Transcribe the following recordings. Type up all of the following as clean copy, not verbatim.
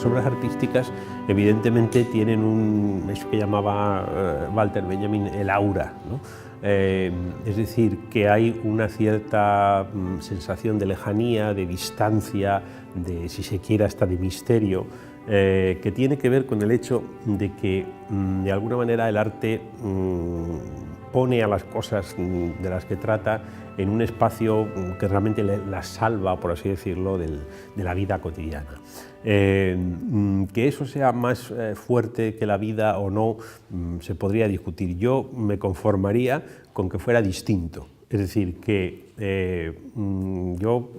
las obras artísticas evidentemente tienen eso que llamaba Walter Benjamin el aura, ¿no? Es decir, que hay una cierta sensación de lejanía, de distancia, de, si se quiere, hasta de misterio, que tiene que ver con el hecho de que, de alguna manera, el arte pone a las cosas de las que trata en un espacio que realmente las salva, por así decirlo, de la vida cotidiana. Que eso sea más fuerte que la vida o no, se podría discutir. Yo me conformaría con que fuera distinto. Es decir, que yo,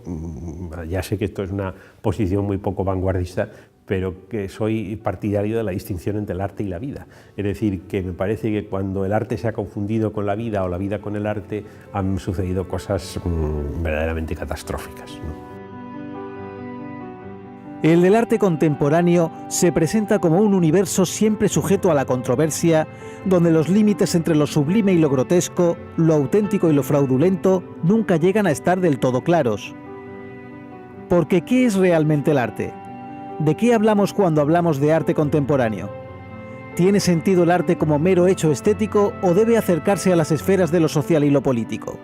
ya sé que esto es una posición muy poco vanguardista, pero que soy partidario de la distinción entre el arte y la vida. Es decir, que me parece que cuando el arte se ha confundido con la vida o la vida con el arte, han sucedido cosas verdaderamente catastróficas, ¿no? El del arte contemporáneo se presenta como un universo siempre sujeto a la controversia, donde los límites entre lo sublime y lo grotesco, lo auténtico y lo fraudulento, nunca llegan a estar del todo claros. Porque, ¿qué es realmente el arte? ¿De qué hablamos cuando hablamos de arte contemporáneo? ¿Tiene sentido el arte como mero hecho estético o debe acercarse a las esferas de lo social y lo político?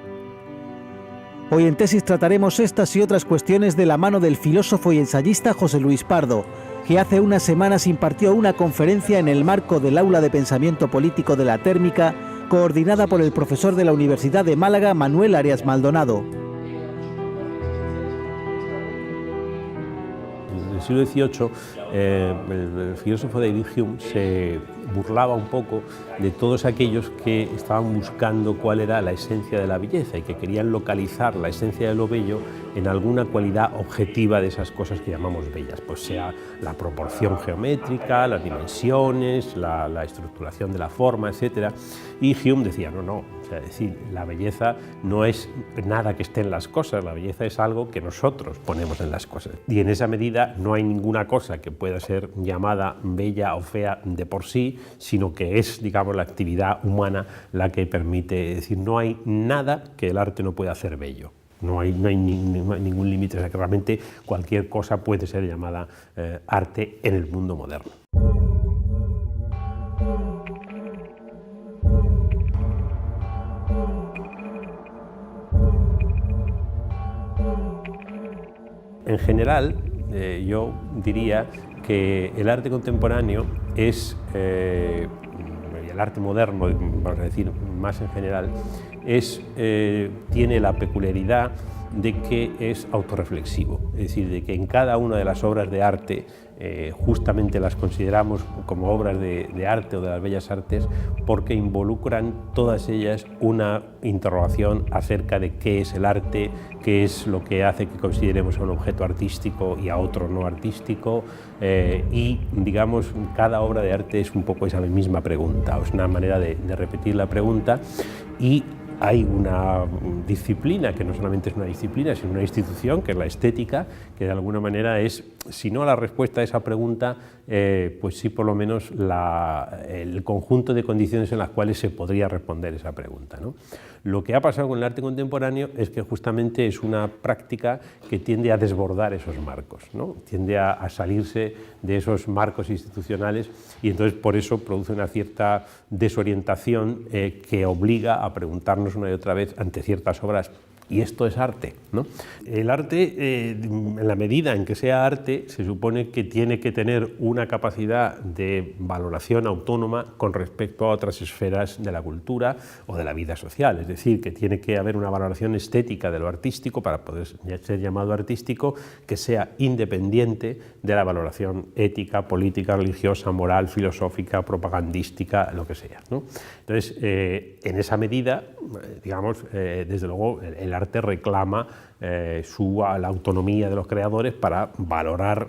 Hoy en Tesis trataremos estas y otras cuestiones de la mano del filósofo y ensayista José Luis Pardo, que hace unas semanas impartió una conferencia en el marco del Aula de Pensamiento Político de la Térmica, coordinada por el profesor de la Universidad de Málaga, Manuel Arias Maldonado. En el siglo XVIII, el filósofo David Hume se burlaba un poco de todos aquellos que estaban buscando cuál era la esencia de la belleza y que querían localizar la esencia de lo bello en alguna cualidad objetiva de esas cosas que llamamos bellas, pues sea la proporción geométrica, las dimensiones, la estructuración de la forma, etc. Y Hume decía, no, o sea, es decir, la belleza no es nada que esté en las cosas, la belleza es algo que nosotros ponemos en las cosas. Y en esa medida no hay ninguna cosa que pueda ser llamada bella o fea de por sí, sino que es, digamos, la actividad humana la que permite, es decir, no hay nada que el arte no pueda hacer bello. No hay ningún límite, o sea que realmente cualquier cosa puede ser llamada arte en el mundo moderno. En general, yo diría que el arte contemporáneo es, el arte moderno, vamos a decir más en general, tiene la peculiaridad de que es autorreflexivo, es decir, de que en cada una de las obras de arte justamente las consideramos como obras de arte o de las bellas artes porque involucran todas ellas una interrogación acerca de qué es el arte, qué es lo que hace que consideremos a un objeto artístico y a otro no artístico, y digamos cada obra de arte es un poco esa misma pregunta, o es una manera de repetir la pregunta. Y hay una disciplina que no solamente es una disciplina, sino una institución, que es la estética, que de alguna manera es, si no la respuesta a esa pregunta, pues sí por lo menos el conjunto de condiciones en las cuales se podría responder esa pregunta, ¿no? Lo que ha pasado con el arte contemporáneo es que justamente es una práctica que tiende a desbordar esos marcos, ¿no? Tiende a salirse de esos marcos institucionales y entonces por eso produce una cierta desorientación que obliga a preguntarnos una y otra vez ante ciertas obras. ¿Y esto es arte, ¿no? El arte, en la medida en que sea arte, se supone que tiene que tener una capacidad de valoración autónoma con respecto a otras esferas de la cultura o de la vida social. Es decir, que tiene que haber una valoración estética de lo artístico para poder ser llamado artístico que sea independiente de la valoración ética, política, religiosa, moral, filosófica, propagandística, lo que sea, ¿no? Entonces, en esa medida, digamos, desde luego, el arte reclama la autonomía de los creadores para valorar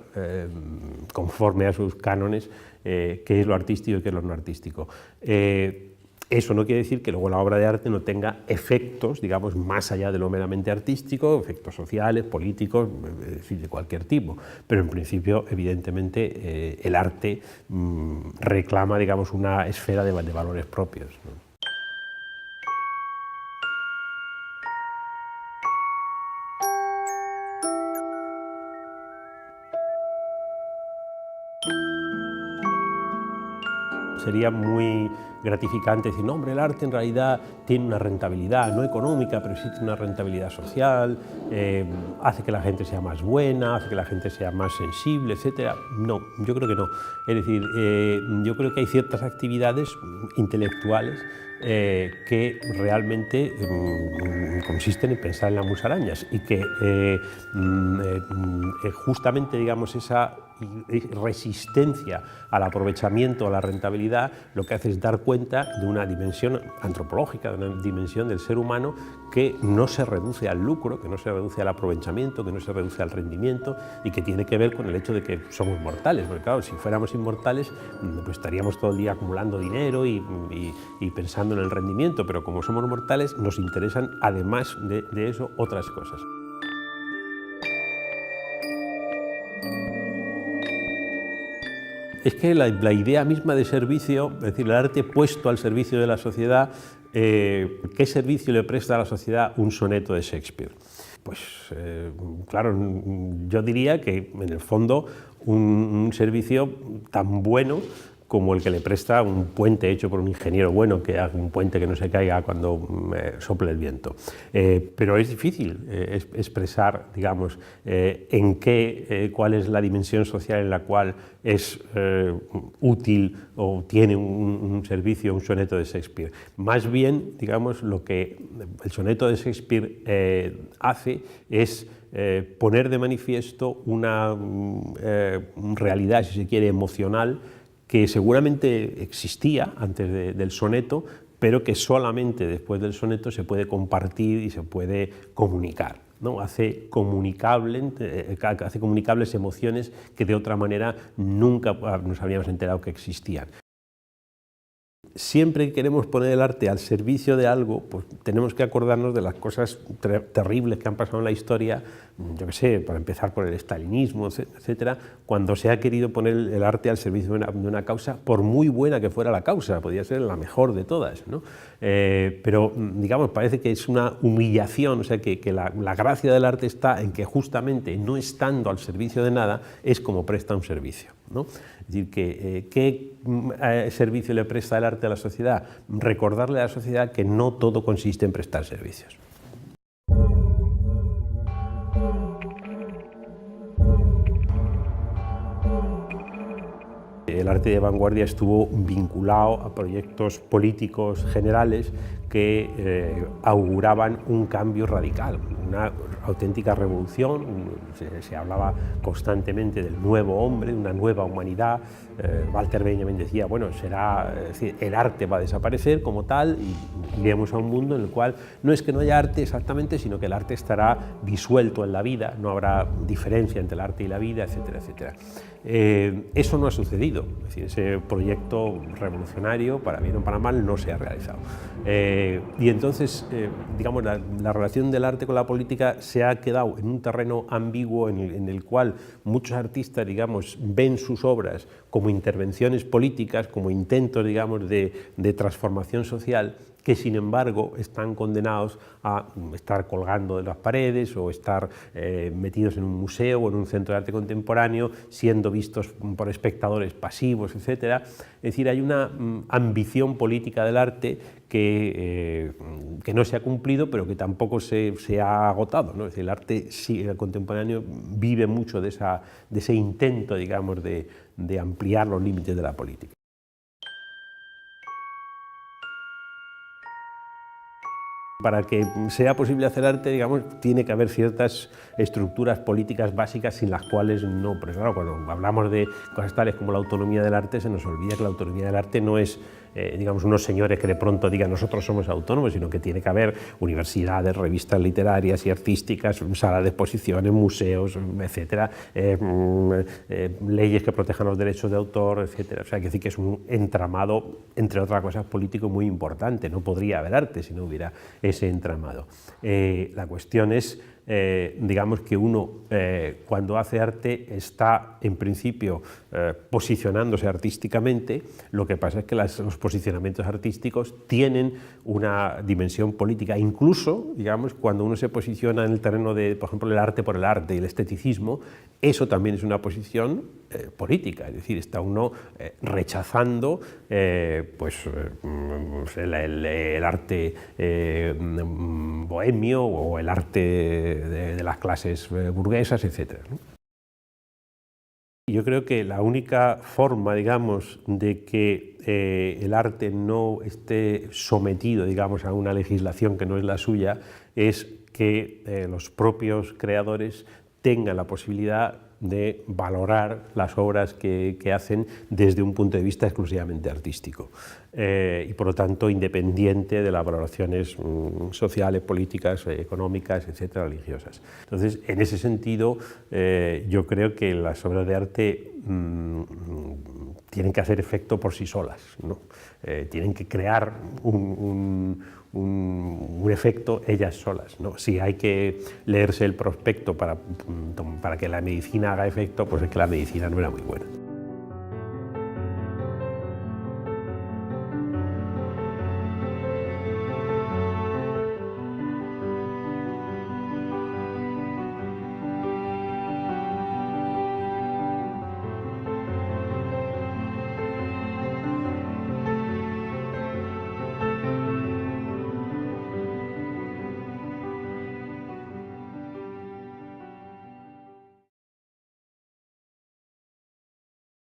conforme a sus cánones qué es lo artístico y qué es lo no artístico. Eso no quiere decir que luego la obra de arte no tenga efectos, digamos, más allá de lo meramente artístico, efectos sociales, políticos, es decir, de cualquier tipo. Pero en principio, evidentemente, el arte reclama, digamos, una esfera de valores propios, ¿no? sería muy gratificante decir, no, hombre, el arte en realidad tiene una rentabilidad, no económica, pero sí tiene una rentabilidad social, hace que la gente sea más buena, hace que la gente sea más sensible, etc. No, yo creo que no. Es decir, yo creo que hay ciertas actividades intelectuales que realmente consisten en pensar en las musarañas y que justamente, digamos, esa resistencia al aprovechamiento, a la rentabilidad, lo que hace es dar cuenta de una dimensión antropológica, de una dimensión del ser humano que no se reduce al lucro, que no se reduce al aprovechamiento, que no se reduce al rendimiento y que tiene que ver con el hecho de que somos mortales, porque claro, si fuéramos inmortales, pues estaríamos todo el día acumulando dinero y pensando en el rendimiento, pero como somos mortales nos interesan, además de eso, otras cosas. Es que la idea misma de servicio, es decir, el arte puesto al servicio de la sociedad, ¿qué servicio le presta a la sociedad un soneto de Shakespeare? Pues claro, yo diría que en el fondo un servicio tan bueno como el que le presta un puente hecho por un ingeniero bueno, que haga un puente que no se caiga cuando sople el viento. Pero es difícil expresar, digamos, cuál es la dimensión social en la cual es útil o tiene un servicio, un soneto de Shakespeare. Más bien, digamos, lo que el soneto de Shakespeare hace es poner de manifiesto una realidad, si se quiere, emocional, que seguramente existía antes del soneto, pero que solamente después del soneto se puede compartir y se puede comunicar, ¿no? Hace comunicables emociones que de otra manera nunca nos habríamos enterado que existían. Siempre que queremos poner el arte al servicio de algo, pues tenemos que acordarnos de las cosas terribles que han pasado en la historia, yo qué sé, para empezar por el estalinismo, etcétera, cuando se ha querido poner el arte al servicio de una causa, por muy buena que fuera la causa, podía ser la mejor de todas, ¿no? Pero, digamos, parece que es una humillación, o sea, que la gracia del arte está en que justamente no estando al servicio de nada, es como presta un servicio, ¿no? Es decir, ¿qué servicio le presta el arte a la sociedad? Recordarle a la sociedad que no todo consiste en prestar servicios. El arte de vanguardia estuvo vinculado a proyectos políticos generales que auguraban un cambio radical, una auténtica revolución. Se hablaba constantemente del nuevo hombre, de una nueva humanidad. Walter Benjamin decía, bueno, es decir, el arte va a desaparecer como tal y iremos a un mundo en el cual no es que no haya arte exactamente, sino que el arte estará disuelto en la vida, no habrá diferencia entre el arte y la vida, etcétera, etcétera. Eso no ha sucedido, es decir, ese proyecto revolucionario, para bien o para mal, no se ha realizado. Y entonces, digamos, la relación del arte con la política se ha quedado en un terreno ambiguo en el cual muchos artistas, digamos, ven sus obras como intervenciones políticas, como intentos, digamos, de transformación social, que sin embargo están condenados a estar colgando de las paredes o estar metidos en un museo o en un centro de arte contemporáneo, siendo vistos por espectadores pasivos, etc. Es decir, hay una ambición política del arte que no se ha cumplido, pero que tampoco se ha agotado, ¿no? Es decir, el arte contemporáneo vive mucho de ese intento, digamos, de ampliar los límites de la política. Para que sea posible hacer arte, digamos, tiene que haber ciertas estructuras políticas básicas sin las cuales no. Porque claro, cuando hablamos de cosas tales como la autonomía del arte, se nos olvida que la autonomía del arte no es, digamos, unos señores que de pronto digan nosotros somos autónomos, sino que tiene que haber universidades, revistas literarias y artísticas, salas de exposiciones, museos, etcétera, leyes que protejan los derechos de autor, etcétera. O sea, hay que decir que es un entramado, entre otras cosas, político muy importante. No podría haber arte si no hubiera ese entramado. La cuestión es digamos que uno cuando hace arte está en principio posicionándose artísticamente. Lo que pasa es que los posicionamientos artísticos tienen una dimensión política, incluso, digamos, cuando uno se posiciona en el terreno de, por ejemplo, el arte por el arte y el esteticismo, eso también es una posición política, es decir, está uno rechazando pues, el arte bohemio o el arte de las clases burguesas, etc. Yo creo que la única forma, digamos, de que el arte no esté sometido, digamos, a una legislación que no es la suya, es que los propios creadores tengan la posibilidad de valorar las obras que hacen desde un punto de vista exclusivamente artístico y por lo tanto independiente de las valoraciones sociales, políticas, económicas, etcétera, religiosas. Entonces, en ese sentido, yo creo que las obras de arte tienen que hacer efecto por sí solas, ¿no? Tienen que crear un efecto ellas solas, ¿no? Si hay que leerse el prospecto para que la medicina haga efecto, pues es que la medicina no era muy buena.